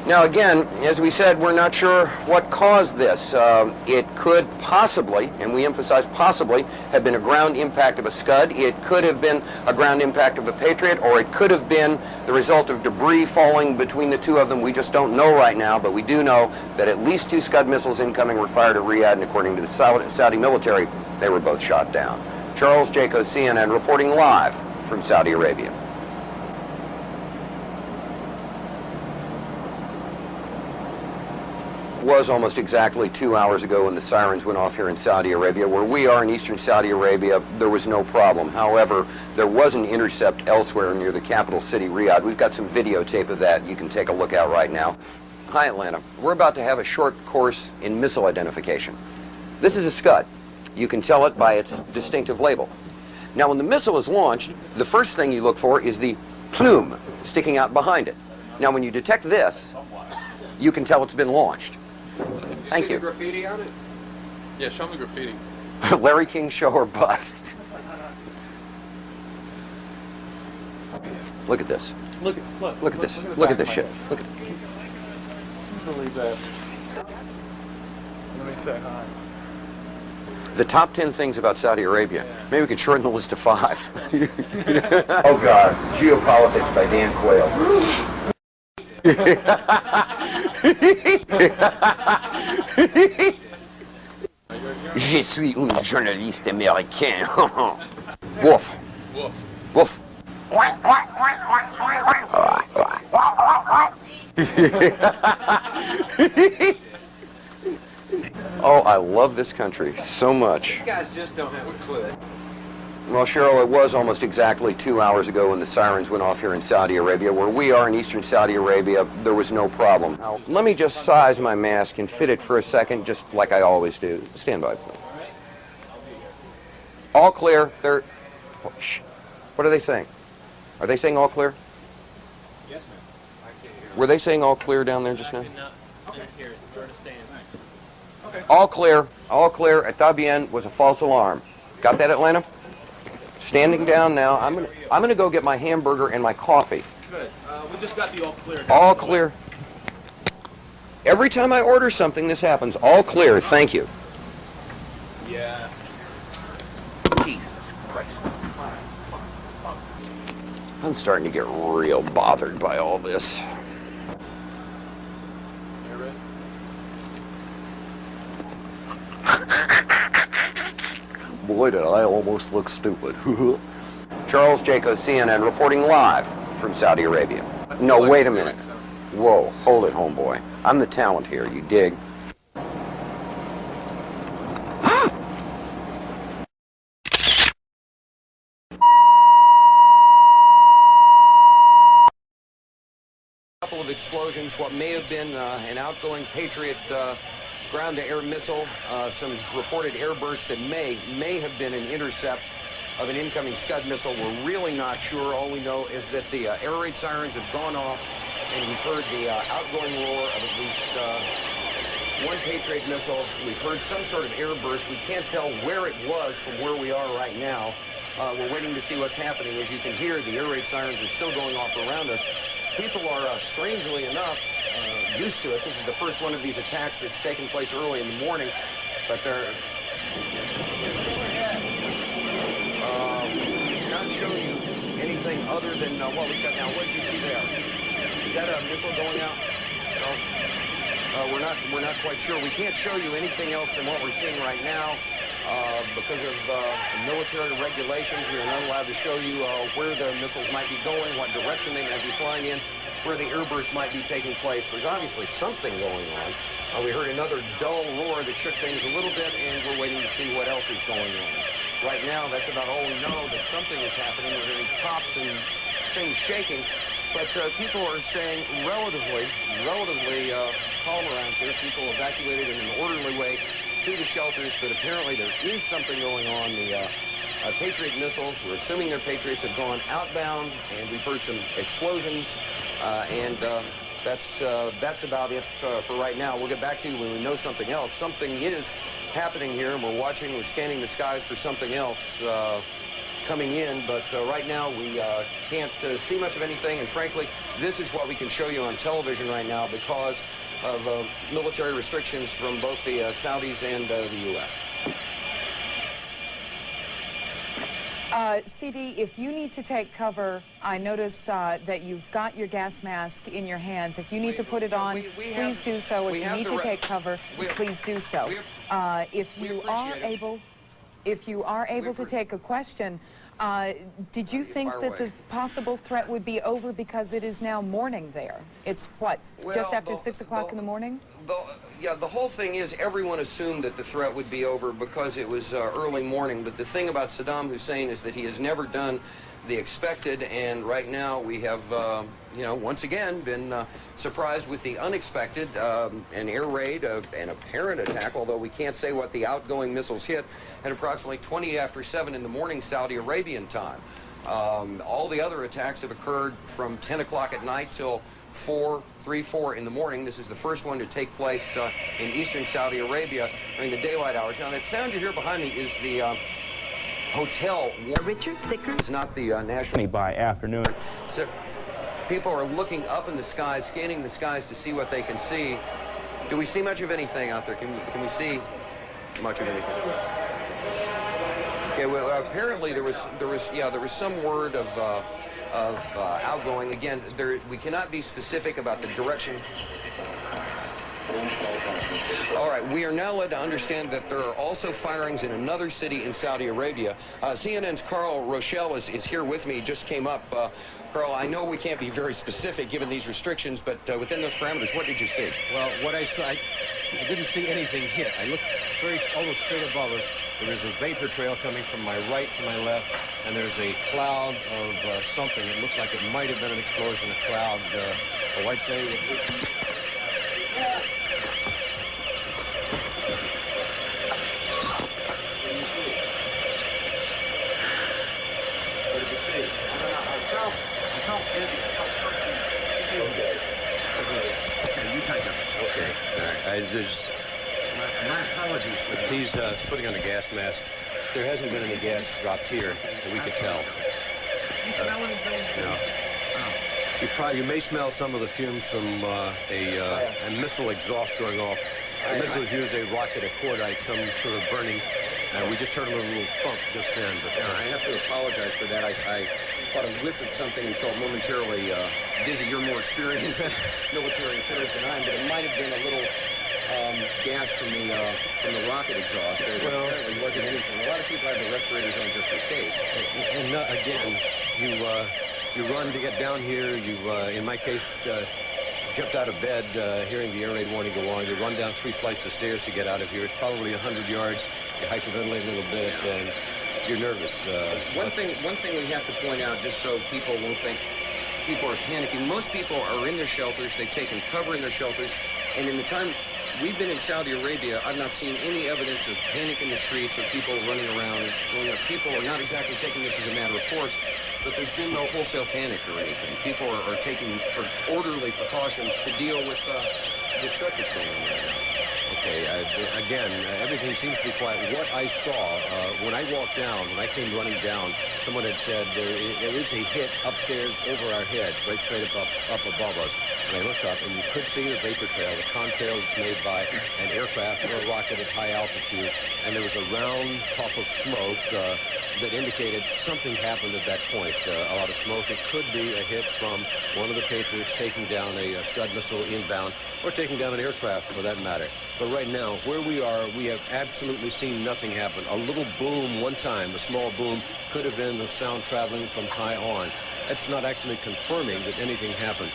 Now again, as we said, we're not sure what caused this. It could possibly, and we emphasize possibly, have been a ground impact of a Scud. It could have been a ground impact of a Patriot, or it could have been the result of debris falling between the two of them. We just don't know right now, but we do know that at least 2 Scud missiles incoming were fired at Riyadh, and according to the Saudi military, they were both shot down. Charles Jaco, CNN, reporting live from Saudi Arabia. Was almost exactly 2 hours ago when the sirens went off here in Saudi Arabia. Where we are in eastern Saudi Arabia, there was no problem. However, there was an intercept elsewhere near the capital city, Riyadh. We've got some videotape of that you can take a look at right now. Hi, Atlanta. We're about to have a short course in missile identification. This is a Scud. You can tell it by its distinctive label. Now, when the missile is launched, the first thing you look for is the plume sticking out behind it. Now, when you detect this, you can tell it's been launched. Thank you. Graffiti on it? Yeah, show me graffiti. Larry King show or bust. Look at this. Look at this. Look at this shit. Look at. Believe that. Let me say hi. The top 10 things about Saudi Arabia. Maybe we could shorten the list to 5. Oh God, Geopolitics by Dan Quayle. Je suis un journaliste américain. Wolf. Wolf. Oh, I love this country so much. You guys just don't have a clue. Well, Cheryl, it was almost exactly 2 hours ago when the sirens went off here in Saudi Arabia. Where we are in eastern Saudi Arabia, there was no problem. Now, let me just size my mask and fit it for a second, just like I always do. Stand by, please. All clear. They're... Oh, shh. What are they saying? Are they saying all clear? Yes, ma'am. I can't hear. Were they saying all clear down there just now? I didn't hear it. You understand? Okay. All clear. All clear. Está bien was a false alarm. Got that, Atlanta? Standing down now. I'm gonna go get my hamburger and my coffee. Good. We just got the all clear. All clear. Every time I order something, this happens. All clear. Thank you. Yeah. Jesus Christ. I'm starting to get real bothered by all this. You ready? Boy, did I almost look stupid. Charles Jaco, CNN, reporting live from Saudi Arabia. No, wait a minute. Whoa, hold it, homeboy. I'm the talent here, you dig? Couple of explosions, what may have been an outgoing Patriot ground-to-air missile, some reported airbursts that may have been an intercept of an incoming Scud missile. We're really not sure. All we know is that the air raid sirens have gone off, and we've heard the outgoing roar of at least one Patriot missile. We've heard some sort of airburst. We can't tell where it was from where we are right now. We're waiting to see what's happening. As you can hear, the air raid sirens are still going off around us. People are, strangely enough, used to it. This is the first one of these attacks that's taken place early in the morning, but they're... we cannot show you anything other than what we've got now. What did you see there? Is that a missile going out? No. We're not quite sure. We can't show you anything else than what we're seeing right now. Because of military regulations, we are not allowed to show you where the missiles might be going, what direction they might be flying in, where the airbursts might be taking place. There's obviously something going on. We heard another dull roar that shook things a little bit, and we're waiting to see what else is going on. Right now, that's about all we know, that something is happening. We're hearing pops and things shaking, but people are staying relatively calm around here. People evacuated in an orderly way to the shelters, but apparently there is something going on. The Patriot missiles, we're assuming they're Patriots, have gone outbound, and we've heard some explosions, and that's about it for right now. We'll get back to you when we know something else. Something is happening here, and we're watching, we're scanning the skies for something else. coming in, but right now we can't see much of anything, and frankly, this is what we can show you on television right now because of military restrictions from both the Saudis and the U.S. CD, if you need to take cover, I notice that you've got your gas mask in your hands. If you need to put it on, please do so. If you need to take cover, please do so. If you are able to take a question, did you think that the possible threat would be over because it is now morning there? It's what, just after 6 o'clock in the morning? The whole thing is everyone assumed that the threat would be over because it was early morning, but the thing about Saddam Hussein is that he has never done the expected, and right now we have, once again been surprised with the unexpected, an air raid, an apparent attack, although we can't say what the outgoing missiles hit, at approximately 20 after 7 in the morning Saudi Arabian time. All the other attacks have occurred from 10 o'clock at night till 4 in the morning. This is the first one to take place in eastern Saudi Arabia during the daylight hours. Now, that sound you hear behind me is the hotel. Richard Thicker. It's not the national. By afternoon. So people are looking up in the skies, scanning the skies to see what they can see. Do we see much of anything out there? Can we see much of anything? Okay. Well, apparently there was some word of outgoing. Again, we cannot be specific about the direction. All right, we are now led to understand that there are also firings in another city in Saudi Arabia. CNN's Carl Rochelle is here with me. He just came up. Carl, I know we can't be very specific given these restrictions, but within those parameters, what did you see? Well, what I saw, I didn't see anything hit. I looked almost straight above us. There is a vapor trail coming from my right to my left, and there's a cloud of something. It looks like it might have been an explosion, a cloud. I'd say it was... My apologies for that. He's putting on a gas mask. There hasn't been any gas dropped here that we could tell. You smell anything? No. You may smell some of the fumes from a missile exhaust going off. The missile is usually a rocket, a cordite, some sort of burning. We just heard a little thump just then. But I have to apologize for that. I caught a whiff of something and felt momentarily dizzy. You're more experienced in military affairs than I am, but it might have been a little gas from the rocket exhaust. There apparently wasn't anything. A lot of people have the respirators on just in case. And again, you run to get down here. You, in my case, jumped out of bed hearing the air raid warning go on. You run down 3 flights of stairs to get out of here. It's probably 100 yards. You hyperventilate a little bit, and you're nervous. One thing we have to point out, just so people won't think people are panicking. Most people are in their shelters. They've taken cover in their shelters, and in the time we've been in Saudi Arabia, I've not seen any evidence of panic in the streets or people running around. People are not exactly taking this as a matter of course, but there's been no wholesale panic or anything. People are taking orderly precautions to deal with the stuff that's going on right now. Okay, again, everything seems to be quiet. What I saw when I walked down, when I came running down, someone had said there is a hit upstairs over our heads, right straight up above us. And I looked up, and you could see the vapor trail, the contrail that's made by an aircraft or a rocket at high altitude. And there was a round puff of smoke that indicated something happened at that point. A lot of smoke. It could be a hit from one of the Patriots taking down a Scud missile inbound, or taking down an aircraft for that matter. But right now, where we are, we have absolutely seen nothing happen. A little boom one time, a small boom, could have been the sound traveling from high on. That's not actually confirming that anything happened.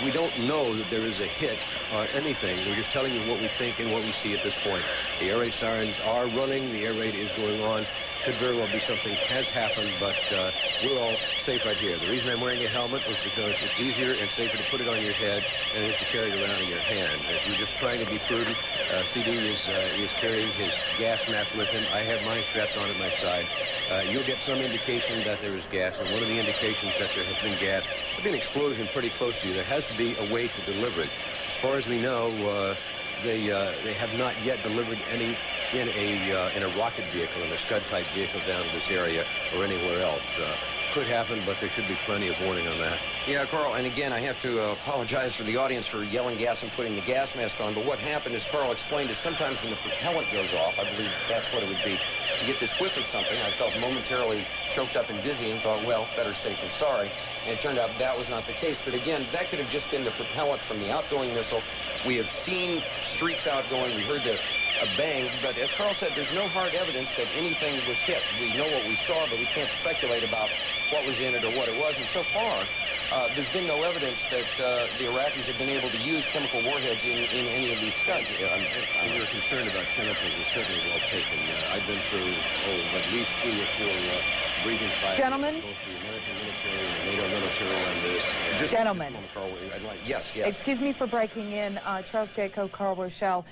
We don't know that there is a hit or anything. We're just telling you what we think and what we see at this point. The air raid sirens are running. The air raid is going on. Could very well be something has happened, but we're all safe right here. The reason I'm wearing a helmet is because it's easier and safer to put it on your head than it is to carry it around in your hand. If you're just trying to be prudent, CD is carrying his gas mask with him. I have mine strapped on at my side. You'll get some indication that there is gas, and one of the indications that there has been gas, there'll be an explosion pretty close to you. There has to be a way to deliver it. As far as we know, they have not yet delivered any in a rocket vehicle, in a Scud-type vehicle down to this area or anywhere else. Could happen, but there should be plenty of warning on that. Yeah, Carl, and again, I have to apologize for the audience for yelling gas and putting the gas mask on, but what happened, as Carl explained, is sometimes when the propellant goes off, I believe that's what it would be, you get this whiff of something. I felt momentarily choked up and dizzy and thought, well, better safe than sorry. And it turned out that was not the case. But again, that could have just been the propellant from the outgoing missile. We have seen streaks outgoing. We heard a bang, but as Carl said, there's no hard evidence that anything was hit. We know what we saw, but we can't speculate about what was in it or what it was. And so far, there's been no evidence that the Iraqis have been able to use chemical warheads in any of these Scuds. We were concerned about chemicals is certainly well taken. I've been through, at least 3 or 4 briefing classes. Gentlemen? Both the American military and the NATO military on this. Just Gentlemen. a moment, Carl. Yes. Excuse me for breaking in. Charles Jaco, Carl Rochelle.